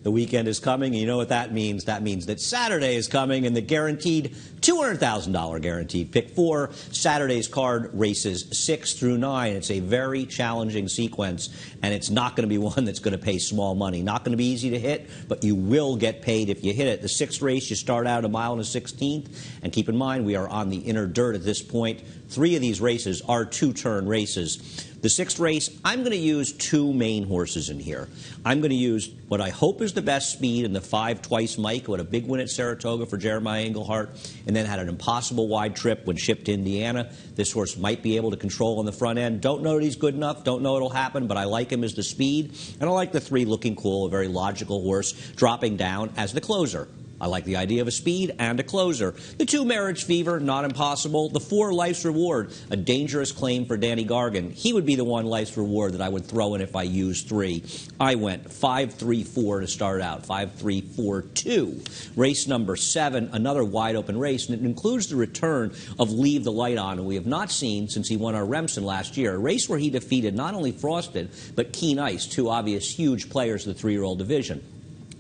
The weekend is coming, and you know what that means. That means that Saturday is coming, and the guaranteed $200,000 guaranteed pick 4. Saturday's card races 6 through 9. It's a very challenging sequence, and it's not going to be one that's going to pay small money. Not going to be easy to hit, but you will get paid if you hit it. The 6th race, you start out 1 mile and 1/16th, and keep in mind we are on the inner dirt at this point. 3 of these races are 2-turn races. The 6th race, I'm going to use 2 main horses in here. I'm going to use what I hope is the best speed in the 5 Twice Mike, who had a big win at Saratoga for Jeremiah Englehart, and then had an impossible wide trip when shipped to Indiana. This horse might be able to control on the front end. Don't know that he's good enough. Don't know it'll happen, but I like him as the speed. And I like the 3 Looking Cool, a very logical horse, dropping down as the closer. I like the idea of a speed and a closer. The 2 Marriage Fever, not impossible. The 4 Life's Reward, a dangerous claim for Danny Gargan. He would be the 1 Life's Reward that I would throw in if I used 3. I went 5-3-4 to start out, 5-3-4-2. Race number 7, another wide open race, and it includes the return of Leave the Light On, who we have not seen since he won our Remsen last year. A race where he defeated not only Frosted, but Keen Ice, 2 obvious huge players of the 3-year-old division.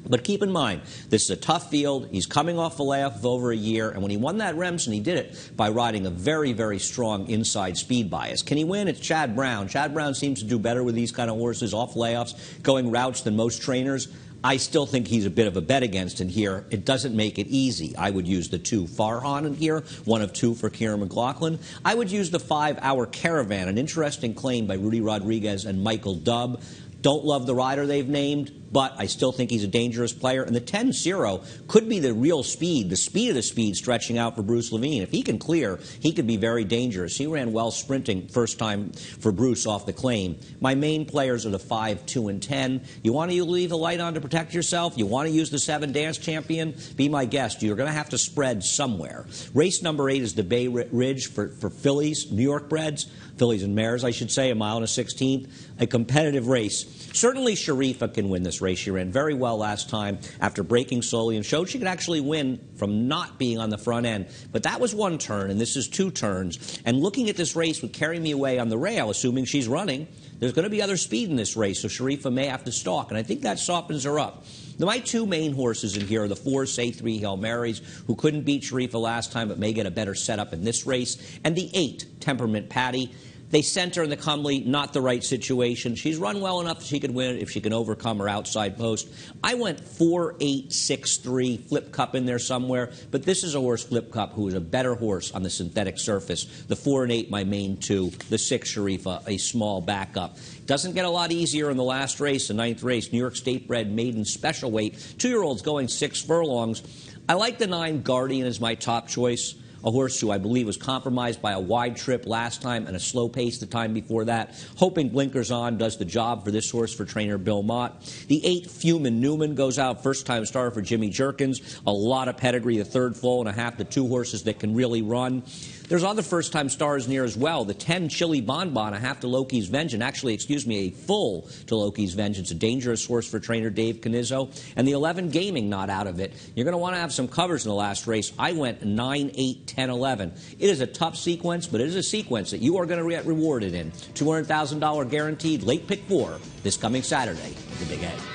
But keep in mind, this is a tough field. He's coming off a layoff of over a year, and when he won that Remsen, he did it by riding a very, very strong inside speed bias. Can he win? It's Chad Brown. Chad Brown seems to do better with these kind of horses off layoffs, going routes than most trainers. I still think he's a bit of a bet against in here. It doesn't make it easy. I would use the 2 Farhan in here, 1 of 2 for Kieran McLaughlin. I would use the 5 Hour Caravan, an interesting claim by Rudy Rodriguez and Michael Dubb. Don't love the rider they've named, but I still think he's a dangerous player. And the 10-0 could be the real speed, the speed of the speed stretching out for Bruce Levine. If he can clear, he could be very dangerous. He ran well sprinting first time for Bruce off the claim. My main players are the 5, 2, and 10. You want to leave a light on to protect yourself? You want to use the 7 Dance Champion? Be my guest. You're going to have to spread somewhere. Race number 8 is the Bay Ridge for fillies, New York breds. Fillies and mares, I should say, 1 mile and 1/16th. A competitive race. Certainly Sharifa can win this race. She ran very well last time after breaking slowly and showed she could actually win from not being on the front end. But that was 1 turn, and this is 2 turns. And looking at this race would carry me away on the rail, assuming she's running. There's going to be other speed in this race, so Sharifa may have to stalk, and I think that softens her up. Now, my 2 main horses in here are the 4 Say 3 Hail Marys, who couldn't beat Sharifa last time but may get a better setup in this race, and the 8 Temperament Patty. They sent her in the Cumley, not the right situation. She's run well enough that she could win if she can overcome her outside post. I went 4-8-6-3, Flip Cup in there somewhere, but this is a horse, Flip Cup, who is a better horse on the synthetic surface. The 4 and 8, my main 2. The 6, Sharifa, a small backup. Doesn't get a lot easier in the last race, the 9th race. New York State bred maiden special weight. 2-year-olds going 6 furlongs. I like the 9 Guardian as my top choice. A horse who I believe was compromised by a wide trip last time and a slow pace the time before that. Hoping Blinkers On does the job for this horse for trainer Bill Mott. The 8 Fuman Newman goes out, first-time star for Jimmy Jerkins. A lot of pedigree, the 3rd foal and a half, the 2 horses that can really run. There's other first-time stars near as well. The 10 Chili Bonbon, a half to Loki's Vengeance. Actually, excuse me, a full to Loki's Vengeance. A dangerous horse for trainer Dave Canizzo. And the 11 Gaming not out of it. You're going to want to have some covers in the last race. I went 9, 8, 10, 11. It is a tough sequence, but it is a sequence that you are going to get rewarded in. $200,000 guaranteed, late pick 4, this coming Saturday at the Big A.